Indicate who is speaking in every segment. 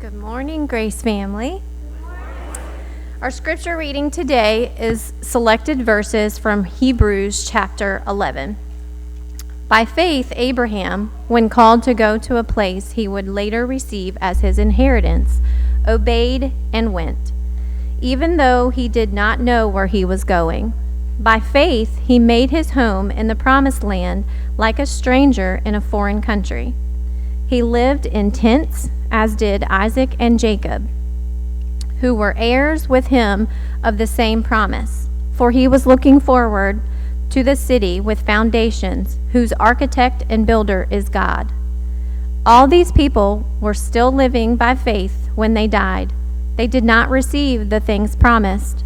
Speaker 1: Good morning, Grace family. Our scripture reading today is selected verses from Hebrews chapter 11. By faith, Abraham, when called to go to a place he would later receive as his inheritance, obeyed and went, even though he did not know where he was going. By faith, he made his home in the promised land like a stranger in a foreign country. He lived in tents, as did Isaac and Jacob, who were heirs with him of the same promise. For he was looking forward to the city with foundations, whose architect and builder is God. All these people were still living by faith when they died. They did not receive the things promised.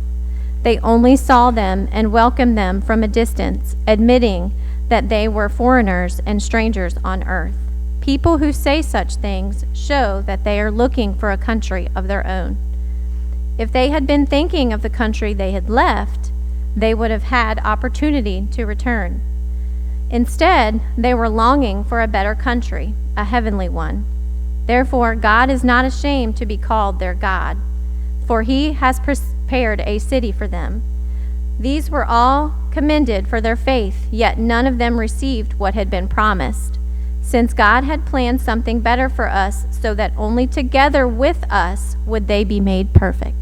Speaker 1: They only saw them and welcomed them from a distance, admitting that they were foreigners and strangers on earth. People who say such things show that they are looking for a country of their own. If they had been thinking of the country they had left, they would have had opportunity to return. Instead, they were longing for a better country, a heavenly one. Therefore, God is not ashamed to be called their God, for he has prepared a city for them. These were all commended for their faith, yet none of them received what had been promised, since God had planned something better for us, so that only together with us would they be made perfect.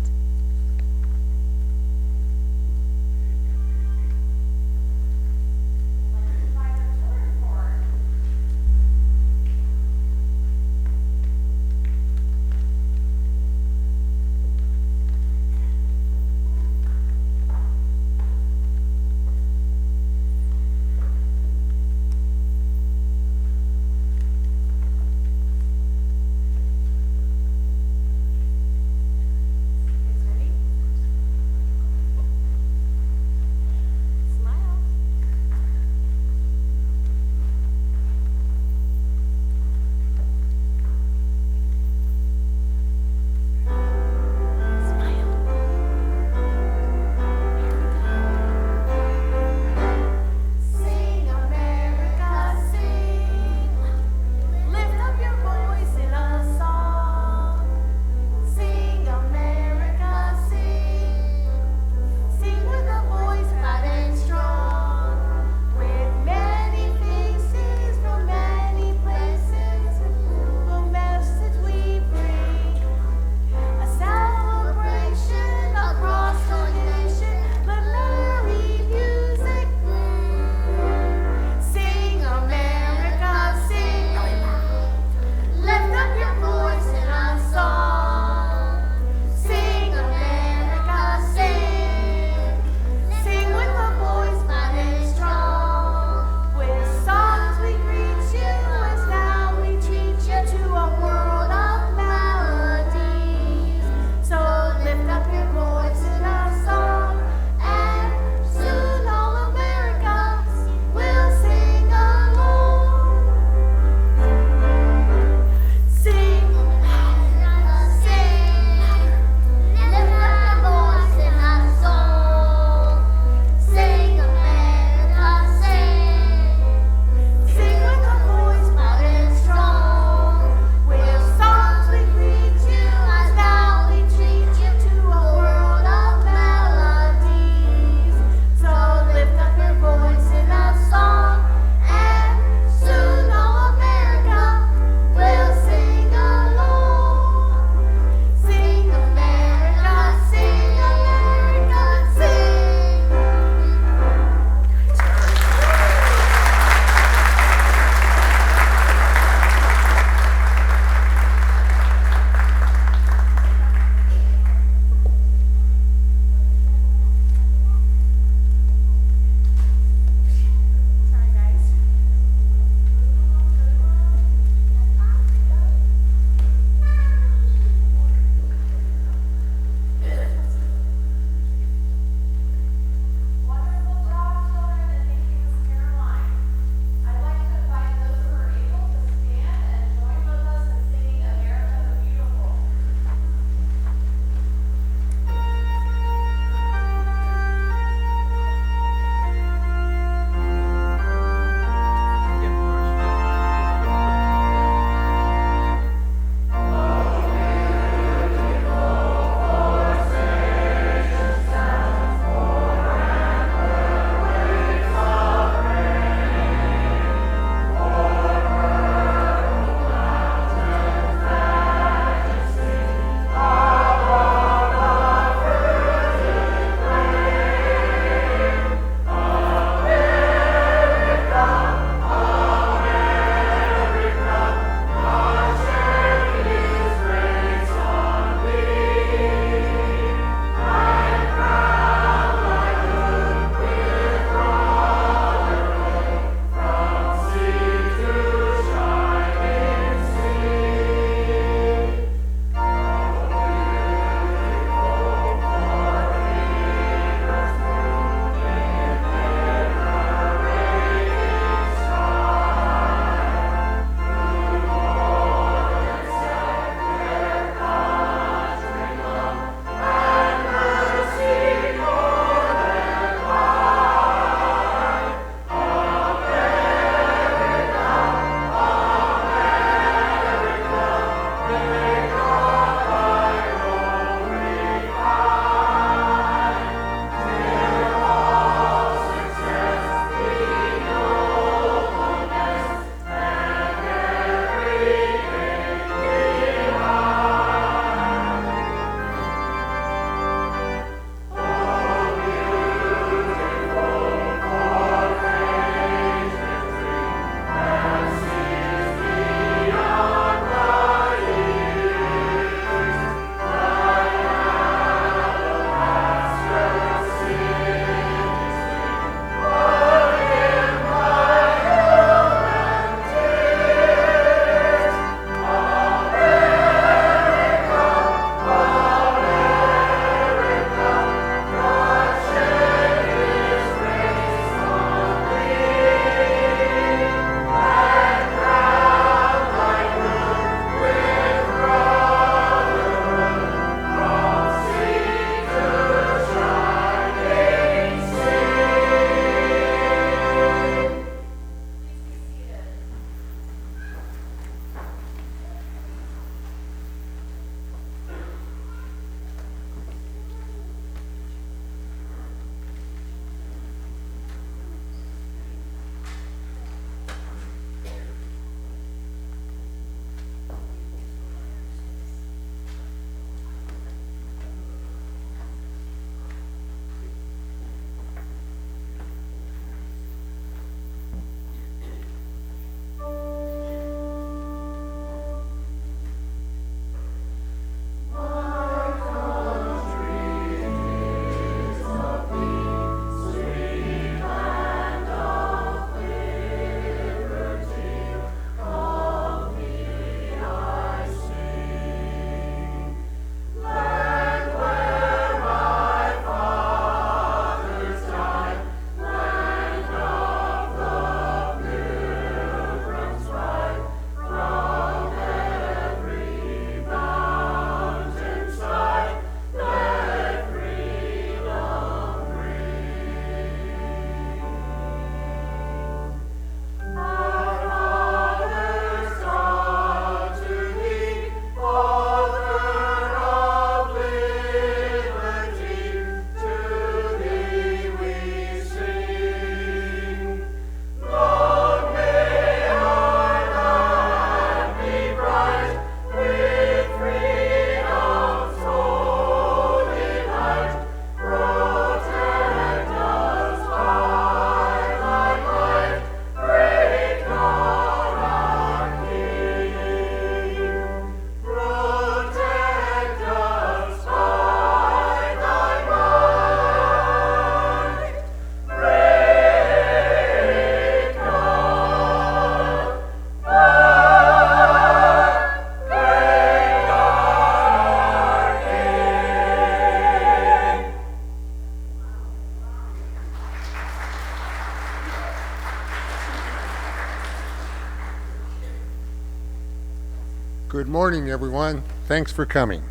Speaker 2: Good morning, everyone. Thanks for coming.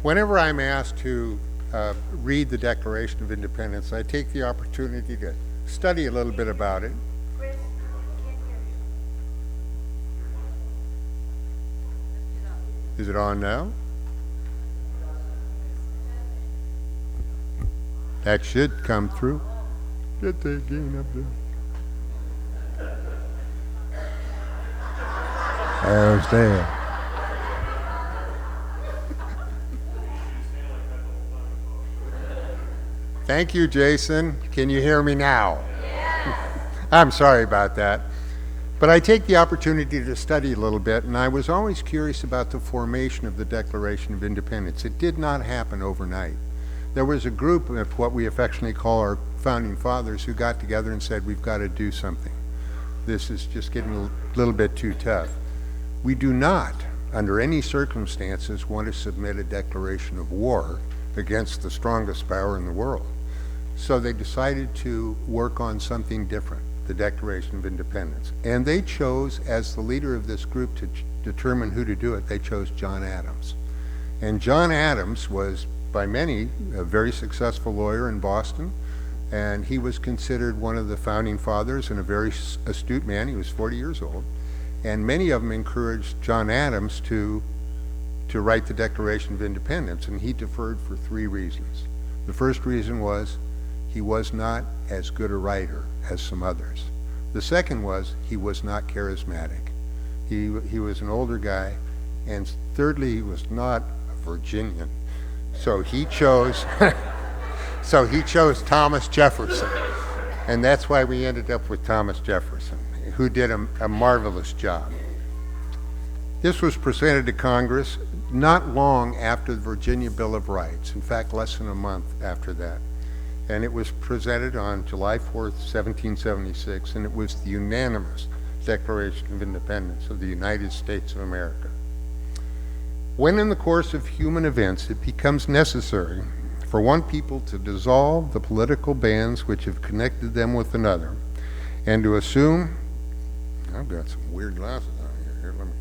Speaker 2: Whenever I'm asked to read the Declaration of Independence, I take the opportunity to study a little bit about it. Is it on now? That should come through. Get that gain up there. There's there. Thank you, Jason. Can you hear me now? Yes. I'm sorry about that. But I take the opportunity to study a little bit, and I was always curious about the formation of the Declaration of Independence. It did not happen overnight. There was a group of what we affectionately call our founding fathers who got together and said, we've got to do something. This is just getting a little bit too tough. We do not, under any circumstances, want to submit a declaration of war against the strongest power in the world. So they decided to work on something different, the Declaration of Independence. And they chose, as the leader of this group to determine who to do it, they chose John Adams. And John Adams was, by many, a very successful lawyer in Boston, and he was considered one of the founding fathers and a very astute man. He was 40 years old. And many of them encouraged John Adams to write the Declaration of Independence, and he deferred for 3 reasons. The first reason was he was not as good a writer as some others. The second was he was not charismatic. He was an older guy, and thirdly, he was not a Virginian. So he chose Thomas Jefferson, and that's why we ended up with Thomas Jefferson, who did a marvelous job. This was presented to Congress not long after the Virginia Bill of Rights, in fact, less than a month after that. And it was presented on July 4th, 1776, and it was the unanimous Declaration of Independence of the United States of America. When in the course of human events it becomes necessary for one people to dissolve the political bands which have connected them with another, and to assume, I've got some weird glasses on here, let me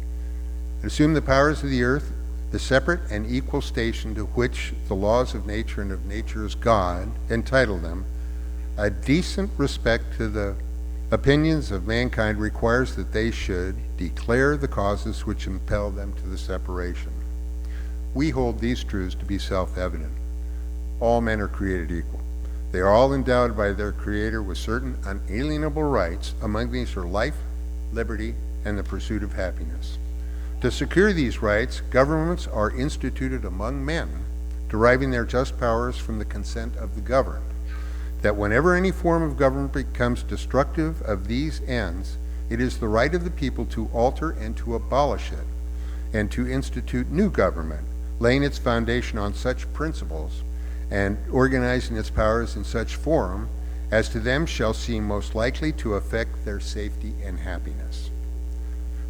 Speaker 2: assume the powers of the earth, the separate and equal station to which the laws of nature and of nature's God entitle them, a decent respect to the opinions of mankind requires that they should declare the causes which impel them to the separation. We hold these truths to be self-evident. All men are created equal. They are all endowed by their Creator with certain unalienable rights. Among these are life, liberty, and the pursuit of happiness. To secure these rights, governments are instituted among men, deriving their just powers from the consent of the governed. That whenever any form of government becomes destructive of these ends, it is the right of the people to alter and to abolish it, and to institute new government, laying its foundation on such principles, and organizing its powers in such form as to them shall seem most likely to affect their safety and happiness.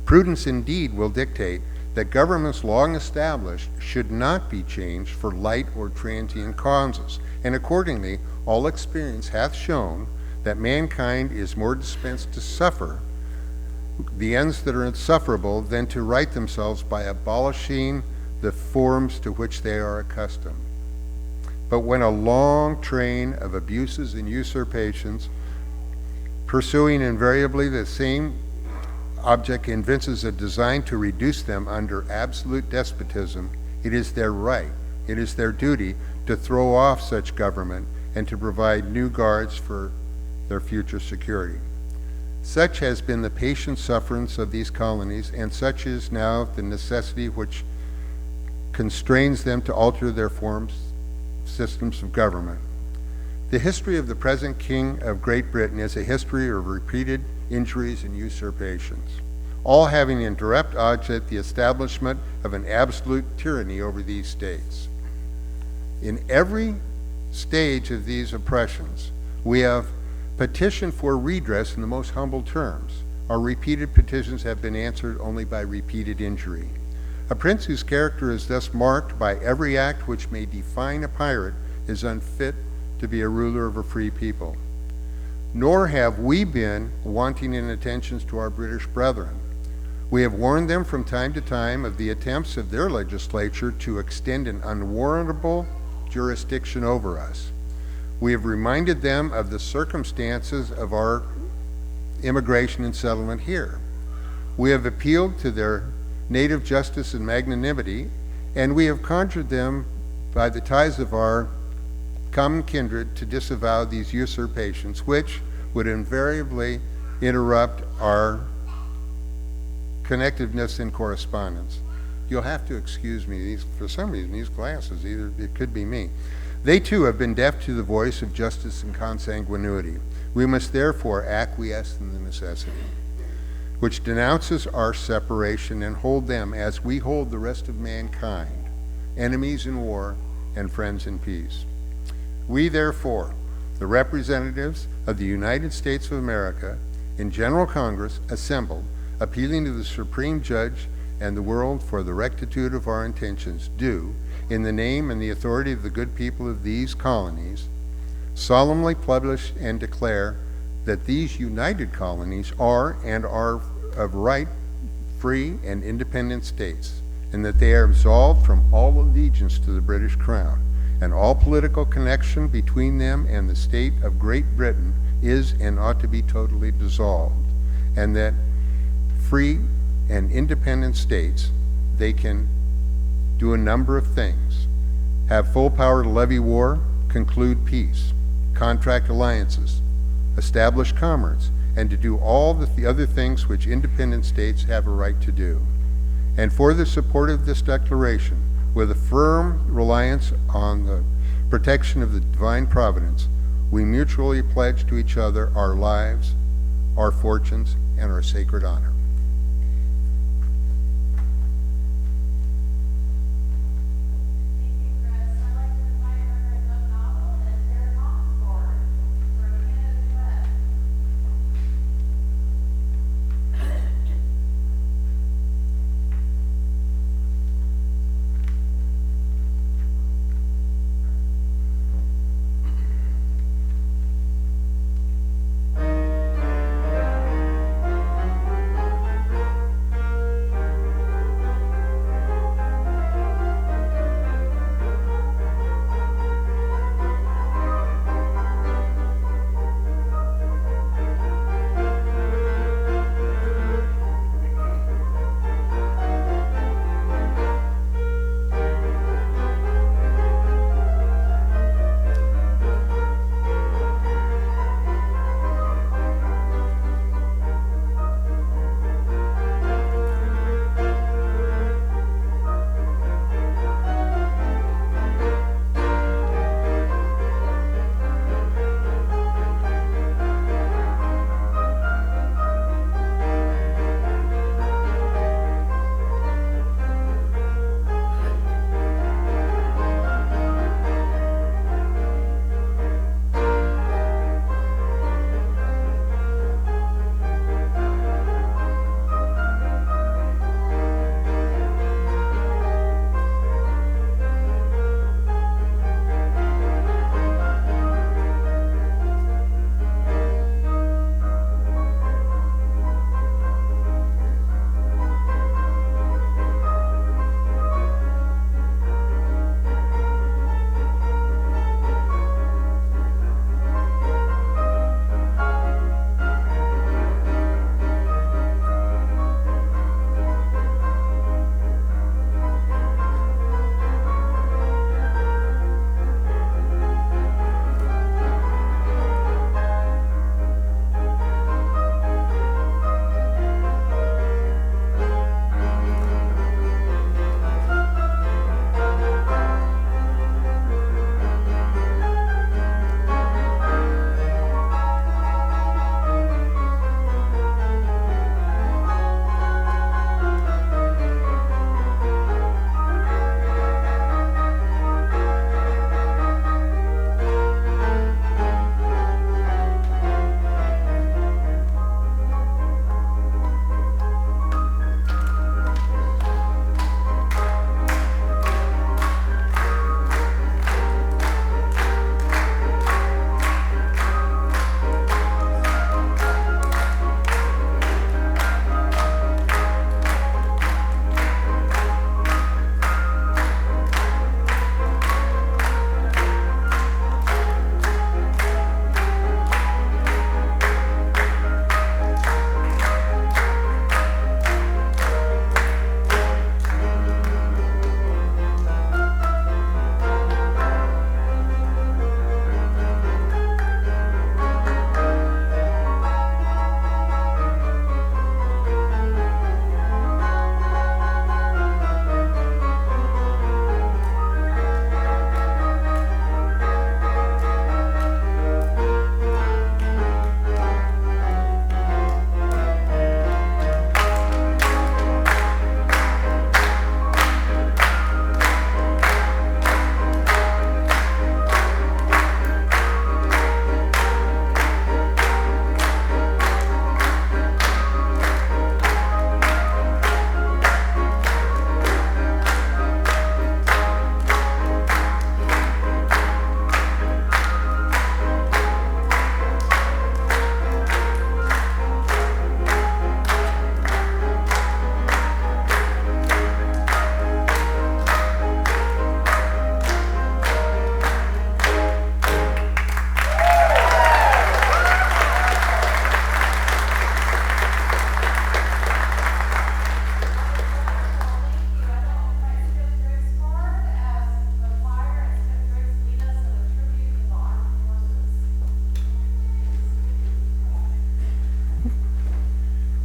Speaker 2: Prudence indeed will dictate that governments long established should not be changed for light or transient causes, and accordingly all experience hath shown that mankind is more dispensed to suffer the ends that are insufferable than to right themselves by abolishing the forms to which they are accustomed. But when a long train of abuses and usurpations, pursuing invariably the same object, evinces a design to reduce them under absolute despotism, it is their right, it is their duty to throw off such government and to provide new guards for their future security. Such has been the patient sufferance of these colonies, and such is now the necessity which constrains them to alter their systems of government. The history of the present King of Great Britain is a history of repeated injuries and usurpations, all having in direct object the establishment of an absolute tyranny over these states. In every stage of these oppressions, we have petitioned for redress in the most humble terms. Our repeated petitions have been answered only by repeated injury. A prince whose character is thus marked by every act which may define a pirate is unfit to be a ruler of a free people. Nor have we been wanting in attentions to our British brethren. We have warned them from time to time of the attempts of their legislature to extend an unwarrantable jurisdiction over us. We have reminded them of the circumstances of our immigration and settlement here. We have appealed to their native justice and magnanimity, and we have conjured them by the ties of our common kindred to disavow these usurpations, which would invariably interrupt our connectiveness and correspondence. You'll have to excuse me, for some reason these glasses, either it could be me. They too have been deaf to the voice of justice and consanguinity. We must therefore acquiesce in the necessity, which denounces our separation, and hold them as we hold the rest of mankind, enemies in war and friends in peace. We therefore, the representatives of the United States of America in General Congress assembled, appealing to the Supreme Judge and the world for the rectitude of our intentions, do, in the name and the authority of the good people of these colonies, solemnly publish and declare that these united colonies are and are of right, free, and independent states, and that they are absolved from all allegiance to the British Crown, and all political connection between them and the state of Great Britain is and ought to be totally dissolved, and that free and independent states, they can do a number of things: have full power to levy war, conclude peace, contract alliances, establish commerce, and to do all the other things which independent states have a right to do. And for the support of this declaration, with a firm reliance on the protection of the divine providence, we mutually pledge to each other our lives, our fortunes, and our sacred honor.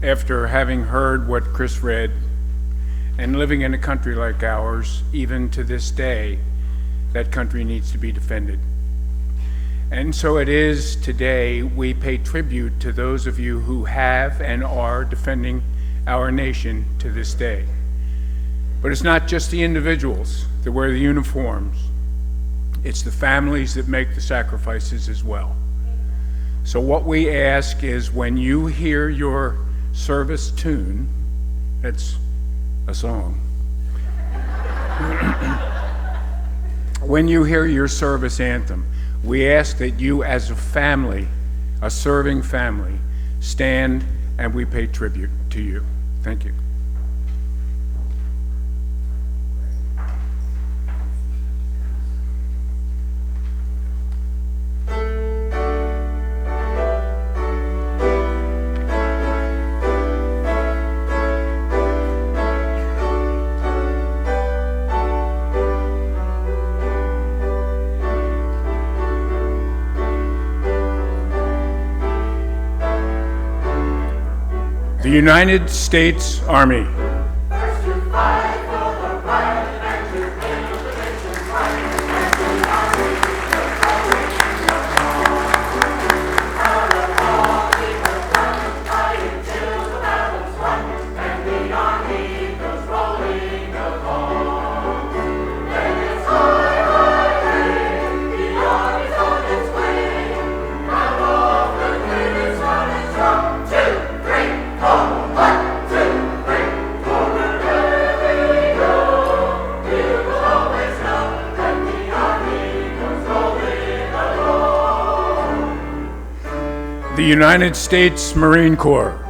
Speaker 3: after having heard what Chris read, and living in a country like ours, even to this day, that country needs to be defended. And so it is today we pay tribute to those of you who have and are defending our nation to this day. But it's not just the individuals that wear the uniforms, it's the families that make the sacrifices as well. So what we ask is, when you hear your service tune, that's a song. When you hear your service anthem, we ask that you as a family, a serving family, stand and we pay tribute to you. Thank you. The United States Army. The United States Marine Corps.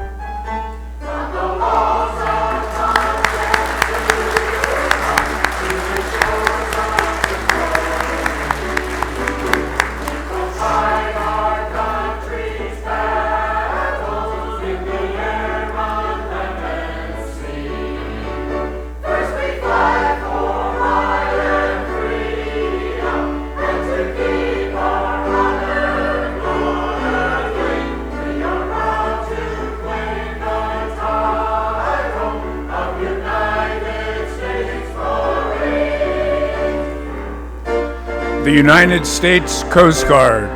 Speaker 3: The United States Coast Guard.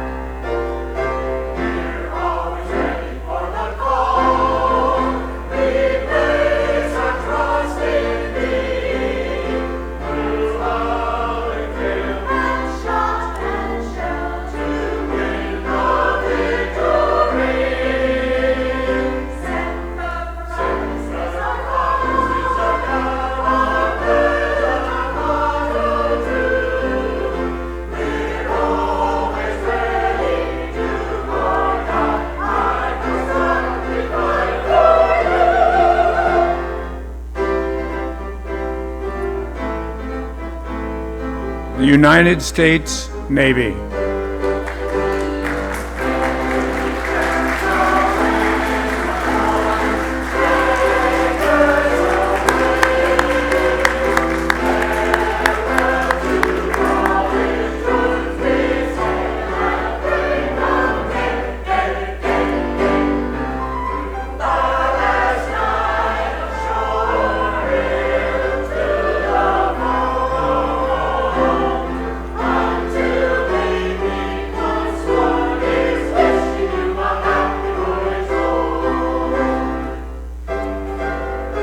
Speaker 3: The United States Navy.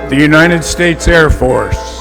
Speaker 3: The United States Air Force.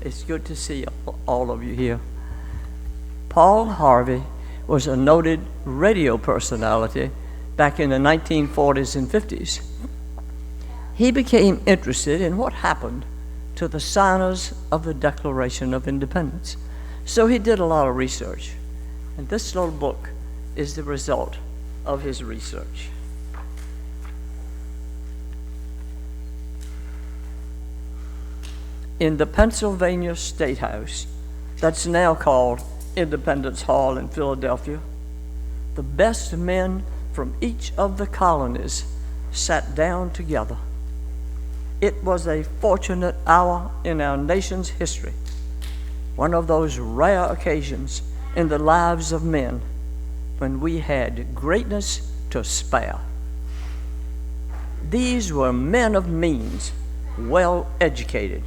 Speaker 4: It's good to see all of you here. Paul Harvey was a noted radio personality back in the 1940s and 50s. He became interested in what happened to the signers of the Declaration of Independence. So he did a lot of research. And this little book is the result of his research. In the Pennsylvania State House, that's now called Independence Hall in Philadelphia, the best men from each of the colonies sat down together. It was a fortunate hour in our nation's history, one of those rare occasions in the lives of men when we had greatness to spare. These were men of means, well educated.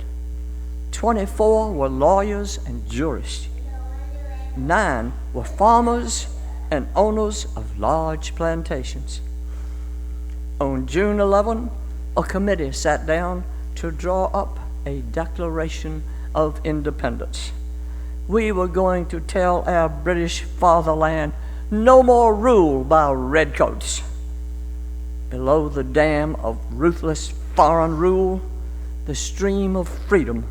Speaker 4: 24 were lawyers and jurists. 9 were farmers and owners of large plantations. On June 11, a committee sat down to draw up a Declaration of Independence. We were going to tell our British fatherland no more rule by redcoats. Below the dam of ruthless foreign rule, the stream of freedom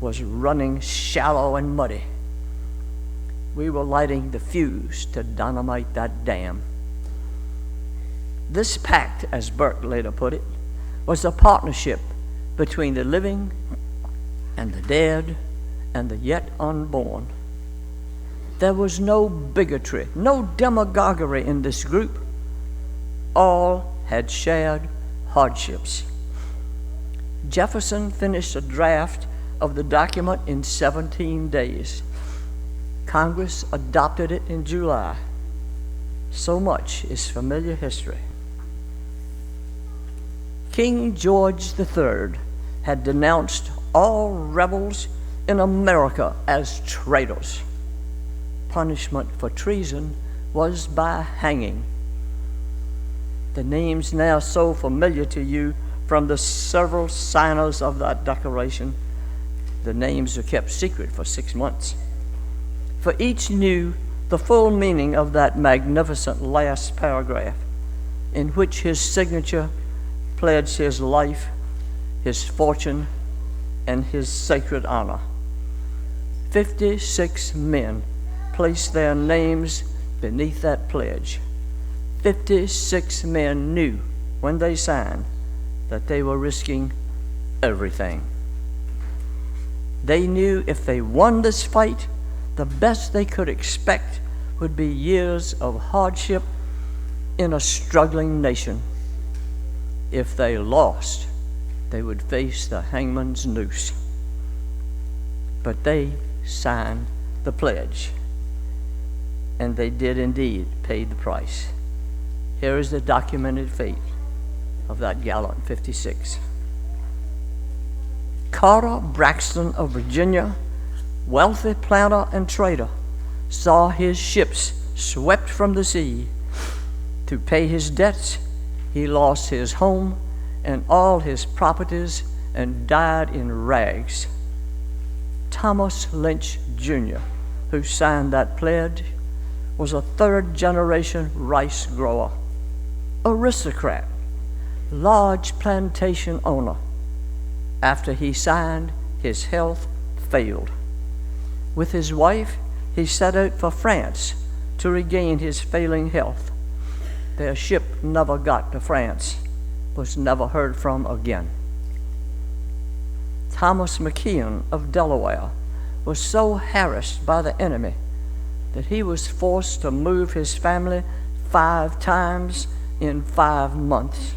Speaker 4: was running shallow and muddy. We were lighting the fuse to dynamite that dam. This pact, as Burke later put it, was a partnership between the living and the dead and the yet unborn. There was no bigotry, no demagoguery in this group. All had shared hardships. Jefferson finished a draft of the document in 17 days. Congress adopted it in July. So much is familiar history. King George III had denounced all rebels in America as traitors. Punishment for treason was by hanging. The names now so familiar to you from the several signers of that declaration, the names are kept secret for 6 months. For each knew the full meaning of that magnificent last paragraph, in which his signature pledged his life, his fortune, and his sacred honor. 56 men placed their names beneath that pledge. 56 men knew when they signed that they were risking everything. They knew if they won this fight, the best they could expect would be years of hardship in a struggling nation. If they lost, they would face the hangman's noose. But they signed the pledge, and they did indeed pay the price. Here is the documented fate of that gallant 56. Carter Braxton of Virginia, wealthy planter and trader, saw his ships swept from the sea. To pay his debts, he lost his home and all his properties and died in rags. Thomas Lynch Jr., who signed that pledge, was a third-generation rice grower, aristocrat, large plantation owner. After he signed, his health failed. With his wife, he set out for France to regain his failing health. Their ship never got to France, was never heard from again. Thomas McKeon of Delaware was so harassed by the enemy that he was forced to move his family 5 times in 5 months.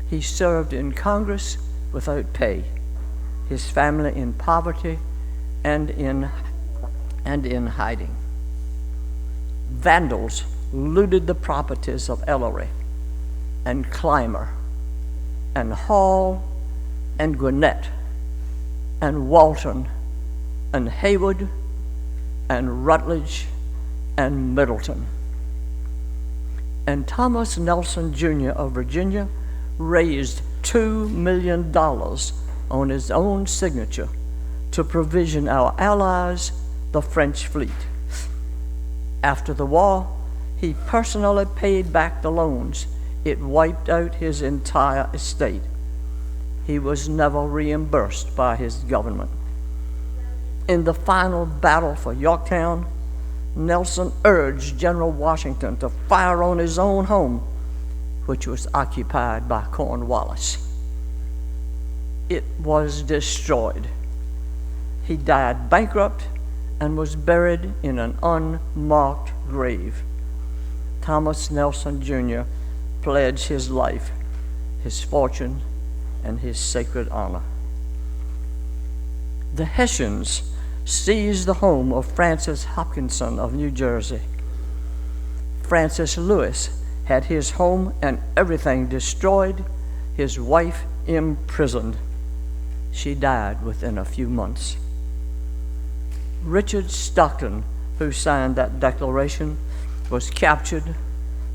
Speaker 4: He served in Congress without pay, his family in poverty and in hiding. Vandals looted the properties of Ellery and Clymer and Hall and Gwinnett and Walton and Haywood and Rutledge and Middleton. And Thomas Nelson Jr. of Virginia raised $2 million on his own signature to provision our allies, the French fleet. After the war, he personally paid back the loans. It wiped out his entire estate. He was never reimbursed by his government. In the final battle for Yorktown, Nelson urged General Washington to fire on his own home, which was occupied by Cornwallis. It was destroyed. He died bankrupt and was buried in an unmarked grave. Thomas Nelson Jr. pledged his life, his fortune, and his sacred honor. The Hessians seized the home of Francis Hopkinson of New Jersey. Francis Lewis had his home and everything destroyed, his wife imprisoned. She died within a few months. Richard Stockton, who signed that declaration, was captured,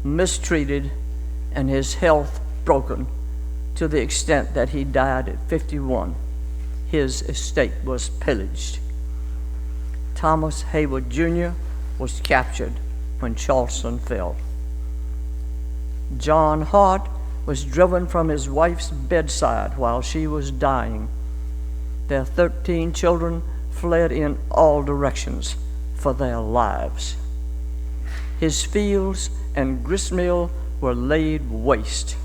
Speaker 4: mistreated, and his health broken to the extent that he died at 51. His estate was pillaged. Thomas Haywood Jr. was captured when Charleston fell. John Hart was driven from his wife's bedside while she was dying. Their 13 children fled in all directions for their lives. His fields and gristmill were laid waste.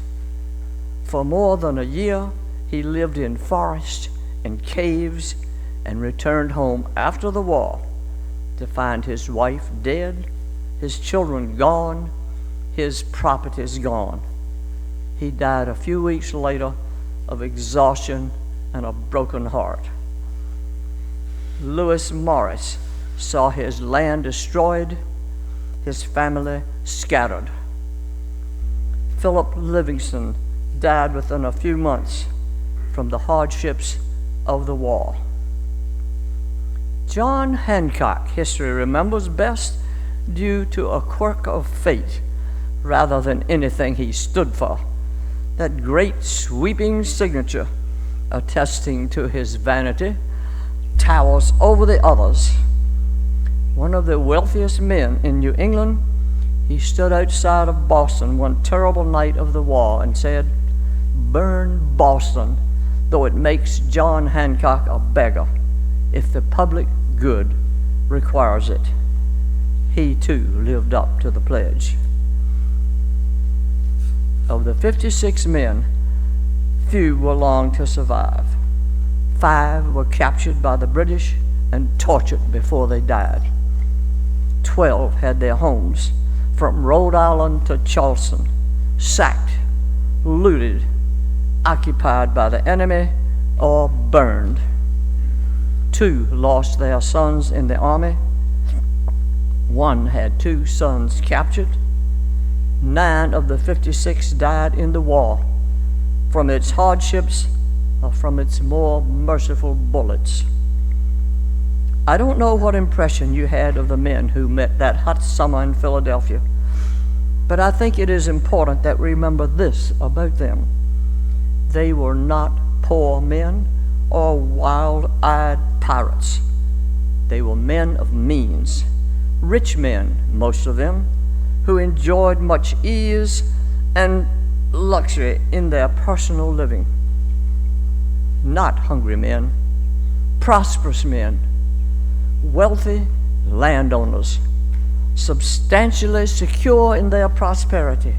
Speaker 4: For more than a year, he lived in forests and caves and returned home after the war to find his wife dead, his children gone, his properties gone. He died a few weeks later of exhaustion and a broken heart. Lewis Morris saw his land destroyed, his family scattered. Philip Livingston died within a few months from the hardships of the war. John Hancock, history remembers best due to a quirk of fate rather than anything he stood for. That great sweeping signature, attesting to his vanity, towers over the others. One of the wealthiest men in New England, he stood outside of Boston one terrible night of the war and said, "Burn Boston, though it makes John Hancock a beggar, if the public good requires it." He too lived up to the pledge. Of the 56 men, few were long to survive. 5 were captured by the British and tortured before they died. 12 had their homes from Rhode Island to Charleston sacked, looted, occupied by the enemy, or burned. 2 lost their sons in the army. 1 had 2 sons captured. 9 of the 56 died in the war from its hardships or from its more merciful bullets. I don't know what impression you had of the men who met that hot summer in Philadelphia, but I think it is important that we remember this about them. They were not poor men or wild-eyed pirates. They were men of means, rich men, most of them, who enjoyed much ease and luxury in their personal living. Not hungry men, prosperous men, wealthy landowners, substantially secure in their prosperity.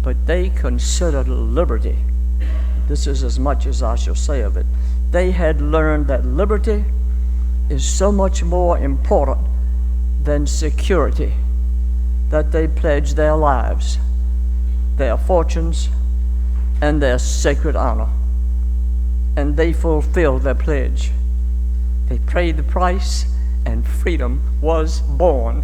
Speaker 4: But they considered liberty. This is as much as I shall say of it. They had learned that liberty is so much more important than security that they pledged their lives, their fortunes, and their sacred honor. And they fulfilled their pledge. They paid the price, and freedom was born.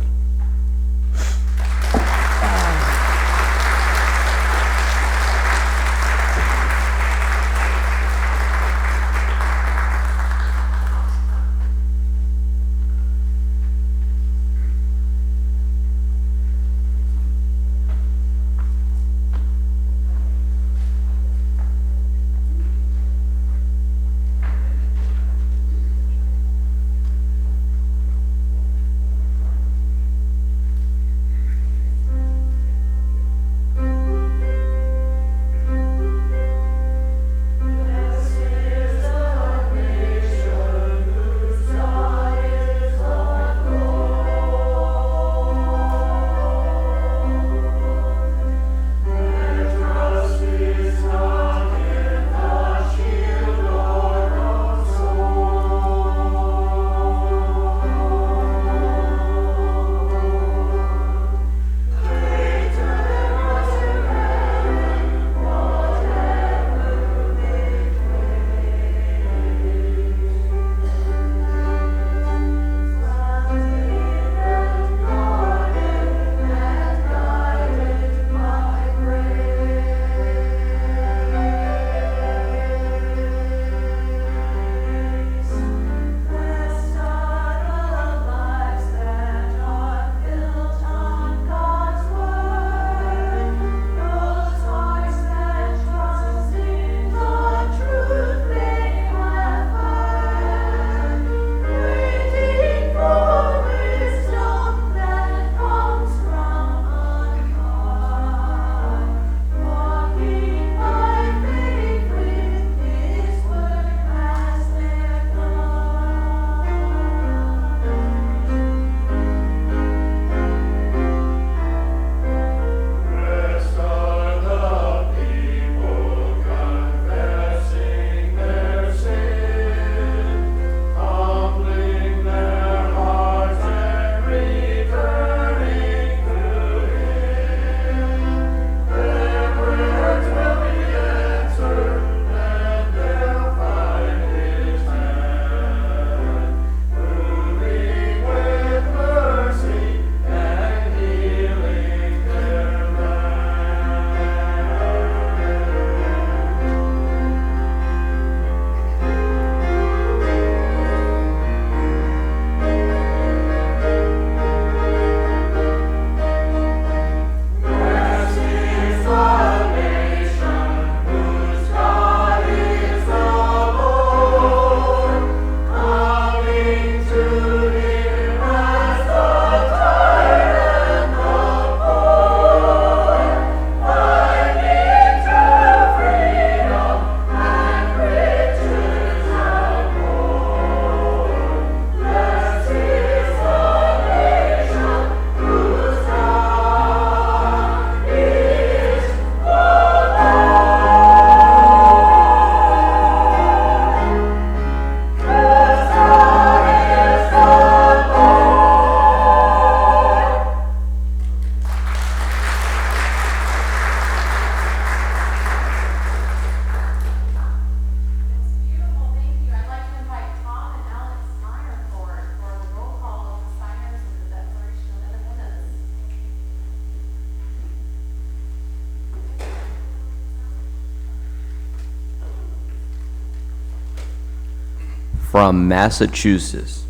Speaker 5: From Massachusetts.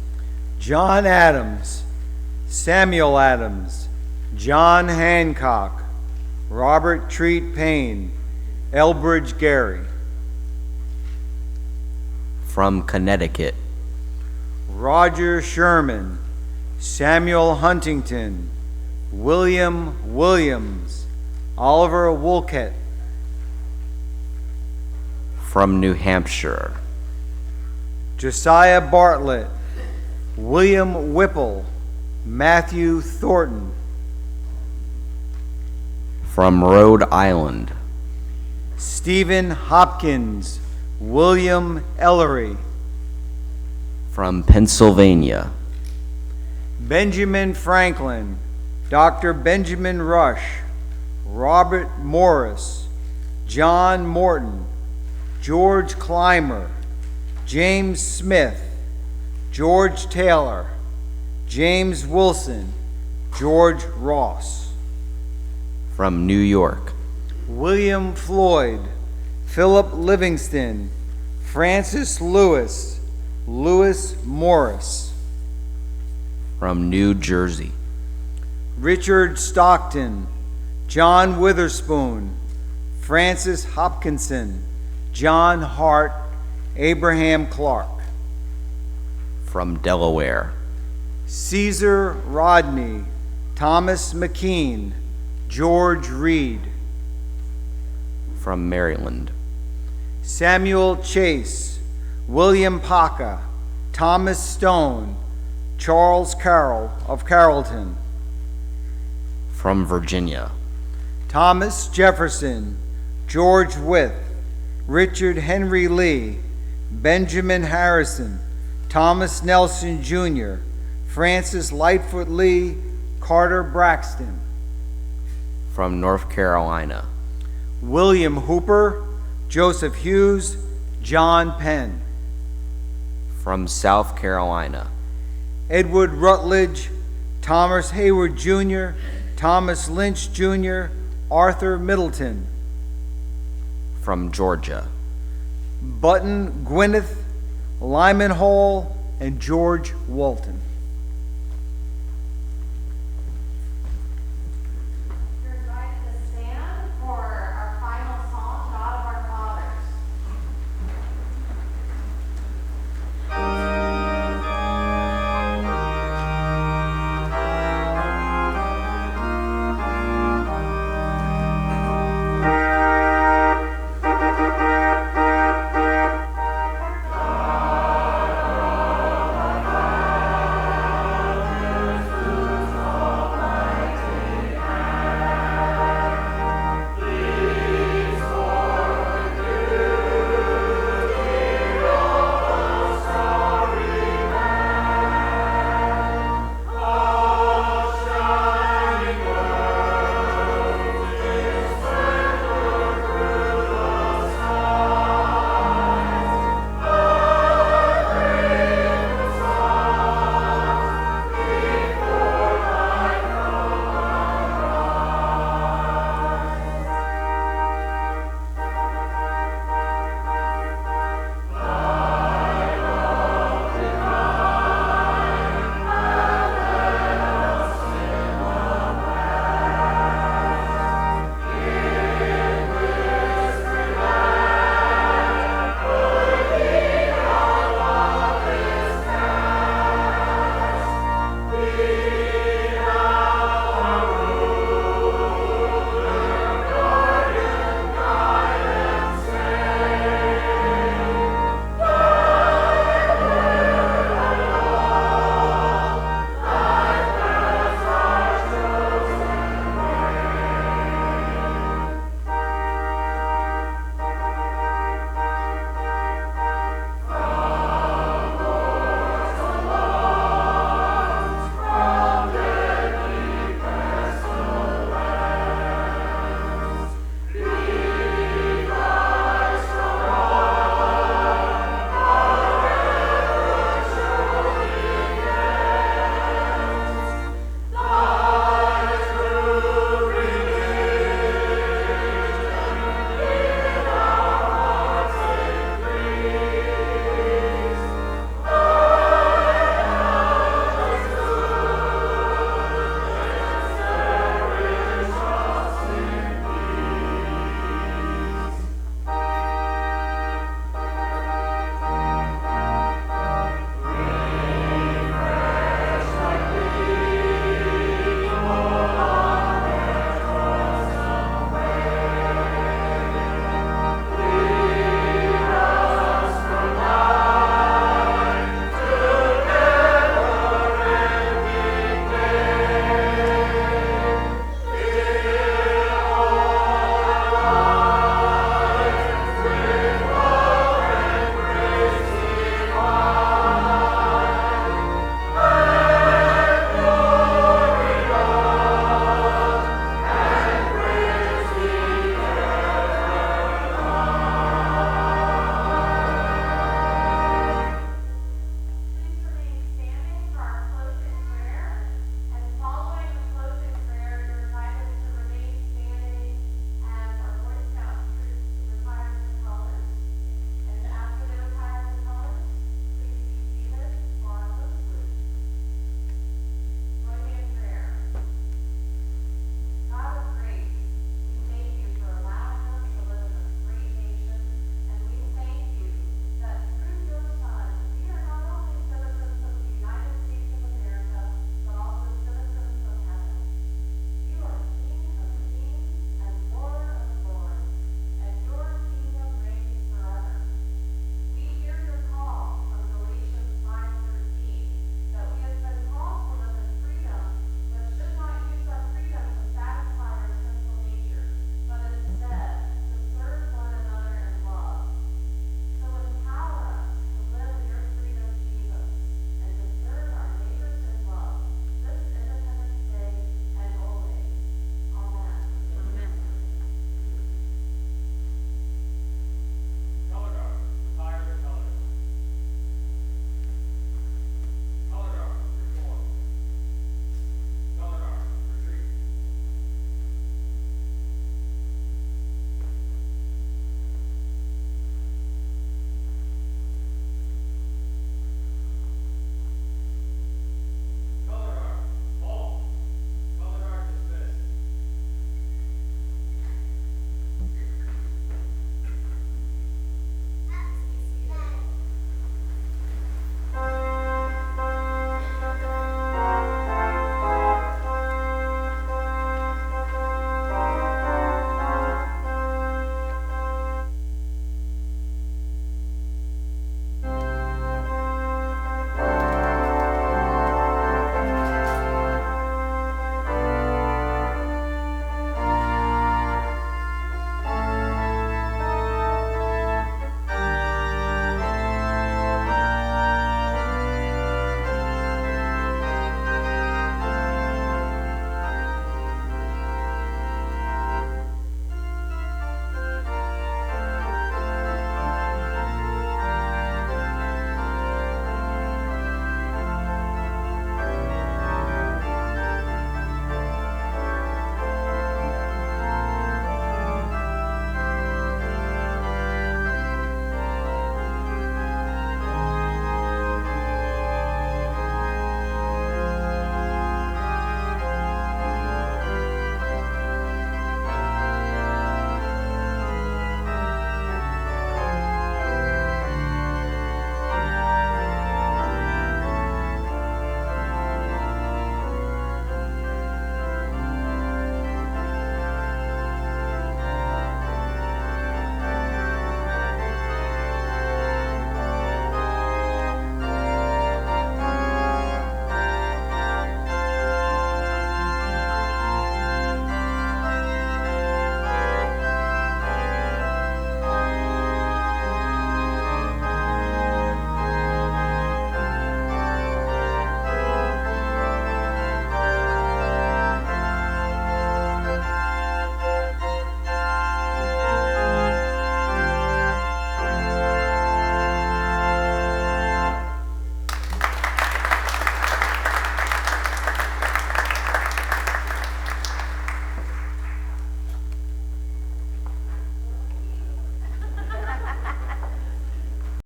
Speaker 6: John Adams, Samuel Adams, John Hancock, Robert Treat Payne, Elbridge Gary.
Speaker 5: From Connecticut.
Speaker 6: Roger Sherman, Samuel Huntington, William Williams, Oliver Wolcott.
Speaker 5: From New Hampshire.
Speaker 6: Josiah Bartlett, William Whipple, Matthew Thornton.
Speaker 5: From Rhode Island.
Speaker 6: Stephen Hopkins, William Ellery.
Speaker 5: From Pennsylvania.
Speaker 6: Benjamin Franklin, Dr. Benjamin Rush, Robert Morris, John Morton, George Clymer, James Smith, George Taylor, James Wilson, George Ross.
Speaker 5: From New York.
Speaker 6: William Floyd, Philip Livingston, Francis Lewis, Lewis Morris.
Speaker 5: From New Jersey.
Speaker 6: Richard Stockton, John Witherspoon, Francis Hopkinson, John Hart, Abraham Clark.
Speaker 5: From Delaware.
Speaker 6: Caesar Rodney, Thomas McKean, George Reed.
Speaker 5: From Maryland.
Speaker 6: Samuel Chase, William Paca, Thomas Stone, Charles Carroll of Carrollton.
Speaker 5: From Virginia.
Speaker 6: Thomas Jefferson, George Wythe, Richard Henry Lee, Benjamin Harrison, Thomas Nelson Jr., Francis Lightfoot Lee, Carter Braxton.
Speaker 5: From North Carolina.
Speaker 6: William Hooper, Joseph Hughes, John Penn.
Speaker 5: From South Carolina.
Speaker 6: Edward Rutledge, Thomas Hayward Jr., Thomas Lynch Jr., Arthur Middleton.
Speaker 5: From Georgia.
Speaker 6: Button Gwyneth, Lyman Hall, and George Walton.